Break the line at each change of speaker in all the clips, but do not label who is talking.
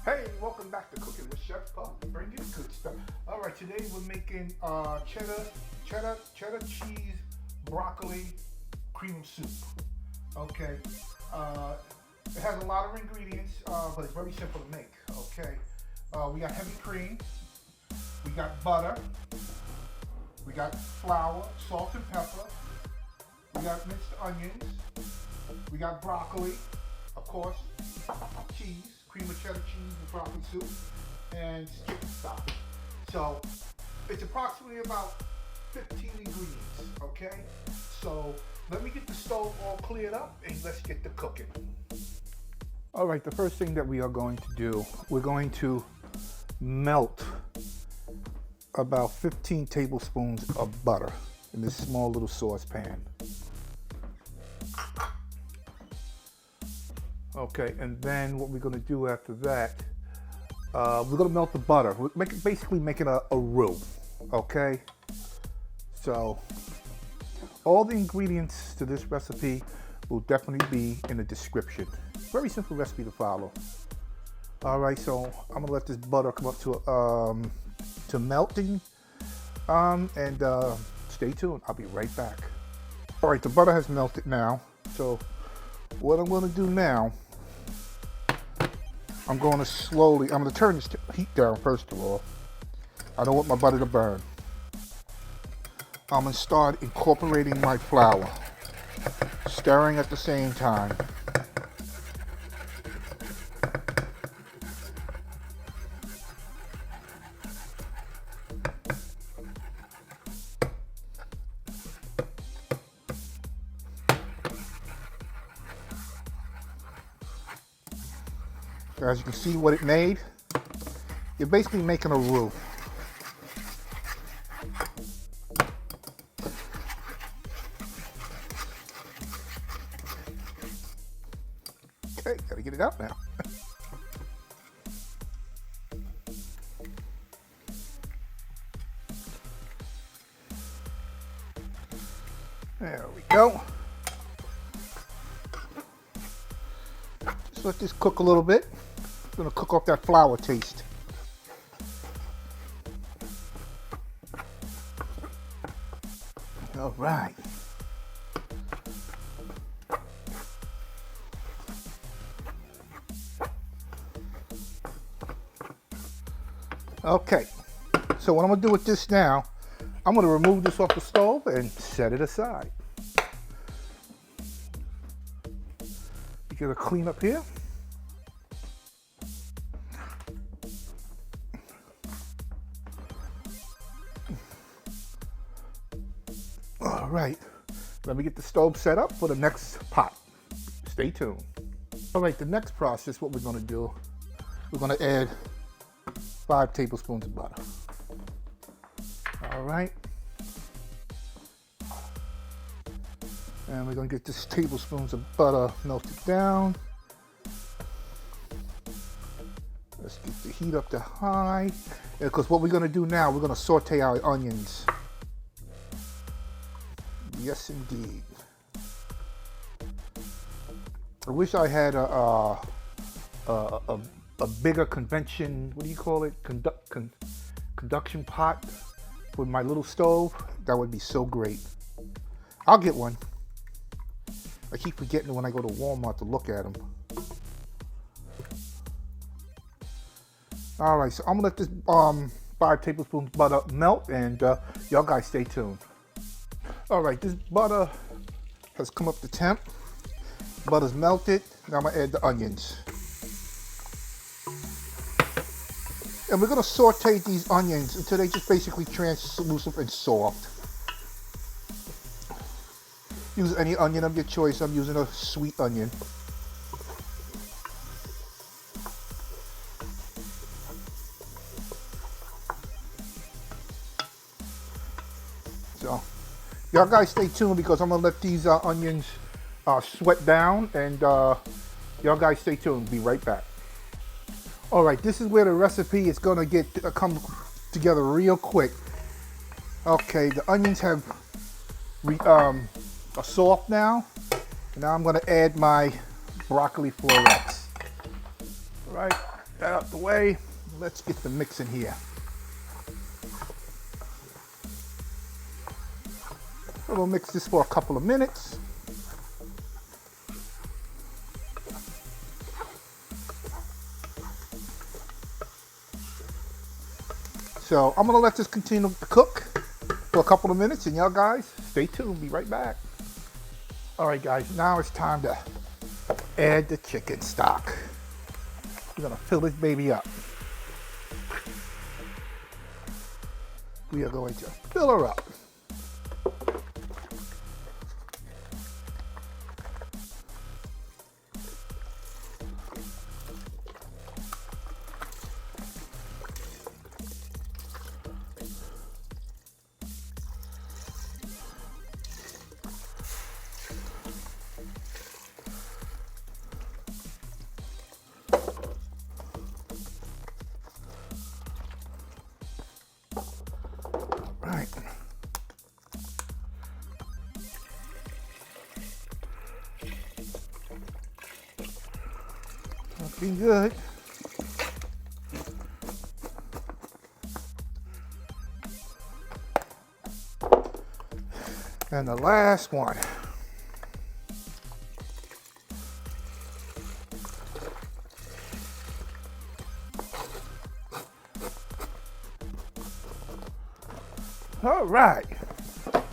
Hey, welcome back to Cooking with Chef Puff, bringing good stuff. All right, today we're making cheddar cheese broccoli cream soup. Okay, it has a lot of ingredients, but it's very simple to make. Okay, we got heavy cream, we got butter, we got flour, salt and pepper, we got minced onions, we got broccoli, of course, cheese, cream of cheddar cheese and broccoli soup, and chicken stock. So it's approximately about 15 ingredients, okay? So let me get the stove all cleared up and let's get to cooking. All right, the first thing that we are going to do, we're going to melt about 15 tablespoons of butter in this small little saucepan. Okay, and then what we're going to do after that, we're going to melt the butter. We're basically making a roux, okay? So all the ingredients to this recipe will definitely be in the description. Very simple recipe to follow. All right, so I'm going to let this butter come up to melting, and stay tuned. I'll be right back. All right, the butter has melted now, so what I'm going to do now, I'm going to turn this heat down first of all. I don't want my butter to burn. I'm going to start incorporating my flour, stirring at the same time. As you can see what it made, you're basically making a roux. Okay, gotta get it out now. There we go. Just let this cook a little bit. I'm gonna cook off that flour taste. All right. Okay, so what I'm gonna do with this now, I'm gonna remove this off the stove and set it aside. You get a clean up here. All right, let me get the stove set up for the next pot. Stay tuned. All right, the next process, what we're gonna do, we're gonna add 5 tablespoons of butter. All right. And we're gonna get this tablespoons of butter melted down. Let's get the heat up to high. Because what we're gonna do now, we're gonna saute our onions. Yes, indeed. I wish I had a bigger convention, what do you call it? Conduction pot with my little stove. That would be so great. I'll get one. I keep forgetting when I go to Walmart to look at them. All right, so I'm gonna let this 5 tablespoons butter melt, and y'all guys stay tuned. All right, this butter has come up to temp. Butter's melted. Now I'm gonna add the onions. And we're gonna saute these onions until they just basically translucent and soft. Use any onion of your choice. I'm using a sweet onion. So, y'all guys stay tuned because I'm gonna let these onions sweat down, and y'all guys stay tuned. Be right back. All right, this is where the recipe is gonna come together real quick. Okay, the onions have are soft now. Now I'm gonna add my broccoli florettes. All right, that out the way. Let's get the mix in here. We'll mix this for a couple of minutes. So I'm gonna let this continue to cook for a couple of minutes, and y'all guys, stay tuned, be right back. All right guys, now it's time to add the chicken stock. We're gonna fill this baby up. We are going to fill her up. Right. Looking good. And the last one. All right,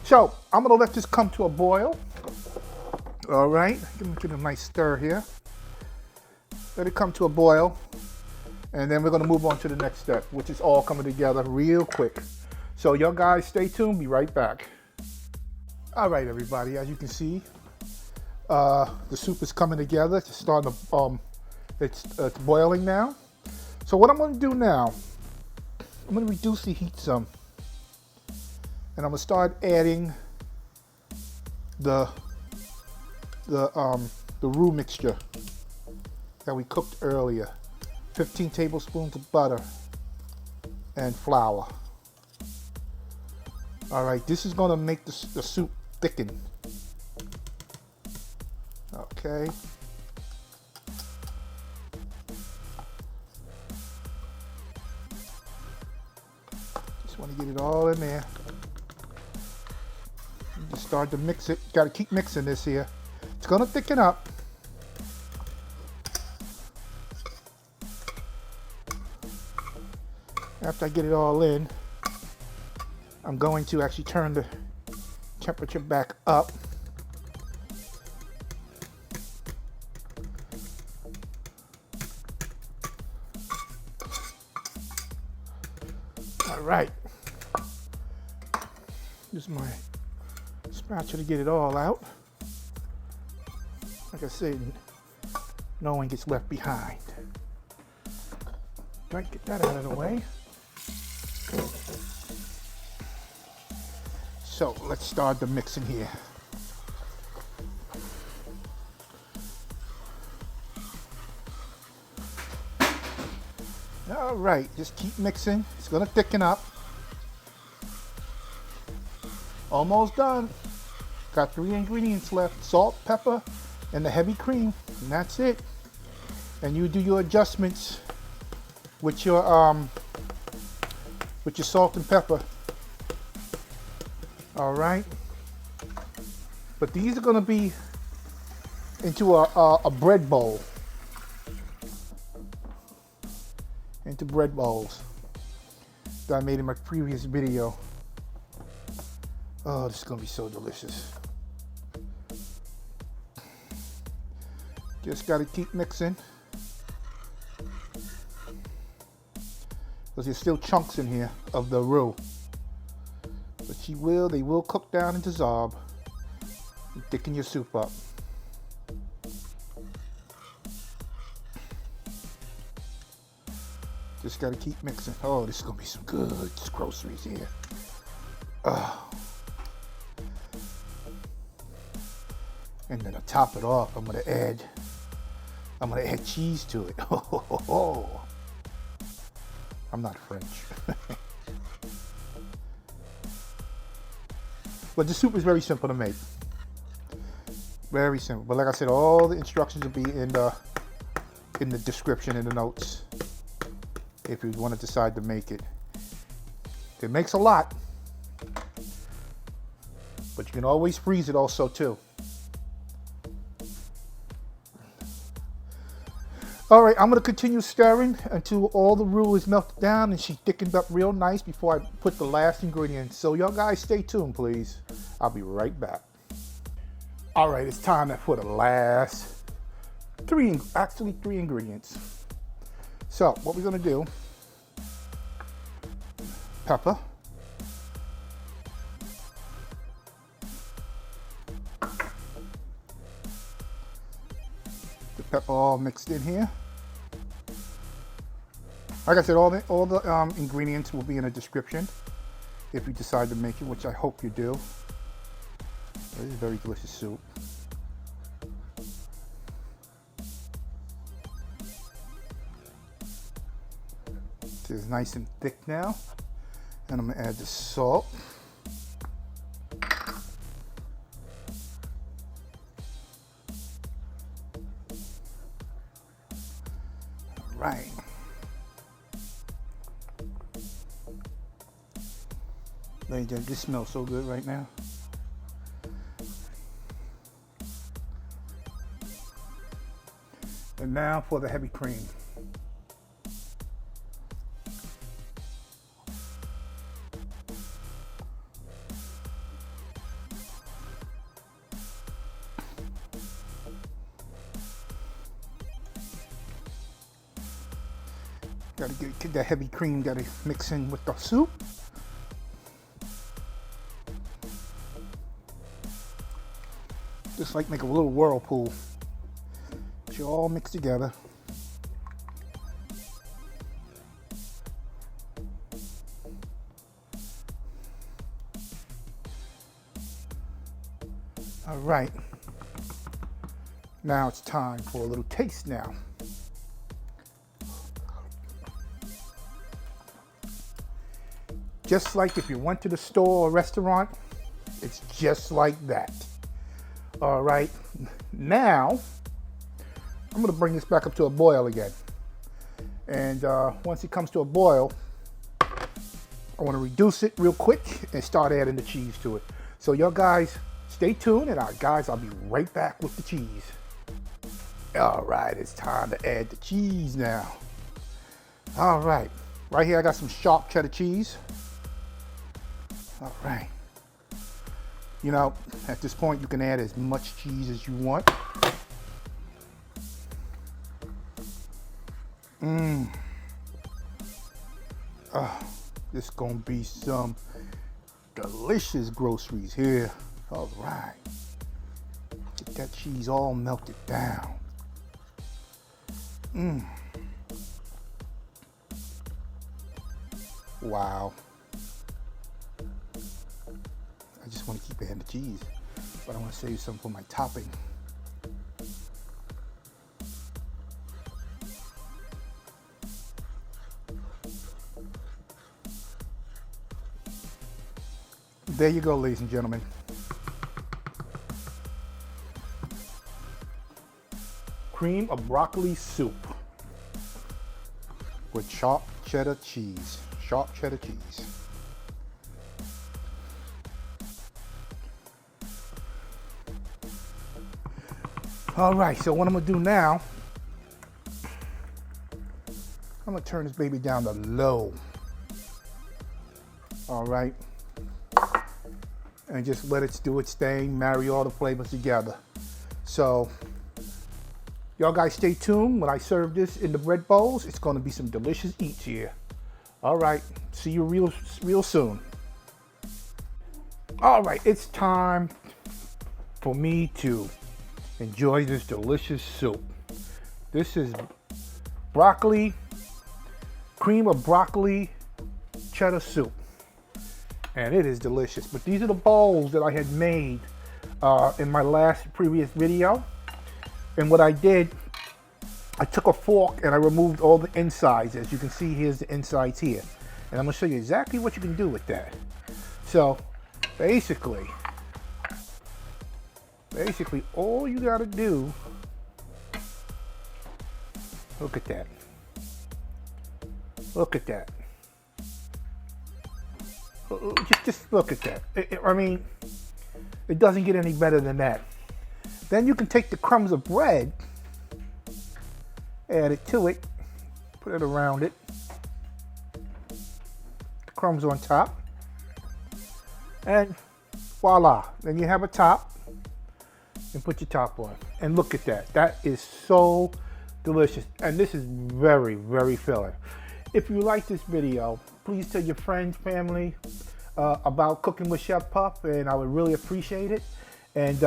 so I'm gonna let this come to a boil. All right, give it a nice stir here. Let it come to a boil, and then we're gonna move on to the next step, which is all coming together real quick. So y'all guys stay tuned, be right back. All right, everybody, as you can see, the soup is coming together. It's starting to, it's boiling now. So what I'm gonna do now, I'm gonna reduce the heat some. And I'm gonna start adding the roux mixture that we cooked earlier. 15 tablespoons of butter and flour. All right, this is gonna make the soup thicken. Okay. Just want to get it all in there. Just start to mix it. Got to keep mixing this here. It's going to thicken up. After I get it all in, I'm going to actually turn the temperature back up. All right. This is my spatula to get it all out. Like I said, no one gets left behind. Right, get that out of the way. So let's start the mixing here. All right, just keep mixing. It's gonna thicken up. Almost done. Got 3 ingredients left: salt, pepper, and the heavy cream, and that's it. And you do your adjustments with your salt and pepper. All right. But these are gonna be into a bread bowl. Into bread bowls that I made in my previous video. Oh, this is gonna be so delicious. Just gotta keep mixing. Because there's still chunks in here of the roux. But they will cook down and dissolve and thicken your soup up. Just gotta keep mixing. Oh, this is gonna be some good groceries here. And then to top it off, I'm gonna add cheese to it. Oh. I'm not French. But the soup is very simple to make. Very simple. But like I said, all the instructions will be in the description, in the notes. if you want to decide to make it. It makes a lot, but you can always freeze it also too. All right, I'm gonna continue stirring until all the roux is melted down and she thickened up real nice before I put the last ingredient. So y'all guys stay tuned, please. I'll be right back. All right, it's time for the last three ingredients. So what we're gonna do, pepper, the pepper all mixed in here. Like I said, all the ingredients will be in the description if you decide to make it, which I hope you do. It is a very delicious soup. It's nice and thick now, and I'm gonna add the salt. All right. Ladies and gentlemen, this smells so good right now. And now for the heavy cream. Gotta get that heavy cream, gotta mix in with the soup. Just like make a little whirlpool. It's all mixed together. All right. Now it's time for a little taste now. Just like if you went to the store or restaurant, it's just like that. All right, now I'm gonna bring this back up to a boil again. And once it comes to a boil, I wanna reduce it real quick and start adding the cheese to it. So y'all guys, stay tuned, and I'll be right back with the cheese. All right, it's time to add the cheese now. All right, right here I got some sharp cheddar cheese. All right. You know, at this point you can add as much cheese as you want. This gonna be some delicious groceries here. All right. Get that cheese all melted down. Wow. I just want to keep adding the cheese, but I want to save some for my topping. There you go, ladies and gentlemen. Cream of broccoli soup with sharp cheddar cheese. Sharp cheddar cheese. All right, so what I'm gonna do now, I'm gonna turn this baby down to low. All right, and just let it do its thing, marry all the flavors together. So, y'all guys stay tuned. When I serve this in the bread bowls, it's gonna be some delicious eats here. All right, see you real soon. All right, it's time for me to enjoy this delicious soup. This is broccoli, cream of broccoli cheddar soup. And it is delicious. But these are the bowls that I had made in my previous video. And what I did, I took a fork and I removed all the insides. As you can see, here's the insides here. And I'm gonna show you exactly what you can do with that. So basically all you gotta do, look at that. Look at that. Just look at that. I mean, it doesn't get any better than that. Then you can take the crumbs of bread, add it to it, put it around it. The crumbs on top. And voila, then you have a top, and put your top on. And look at that. That is so delicious. And this is very, very filling. If you like this video, please tell your friends, family about cooking with Chef Puff, and I would really appreciate it. And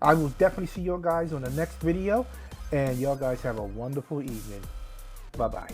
I will definitely see you guys on the next video. And y'all guys have a wonderful evening. Bye-bye.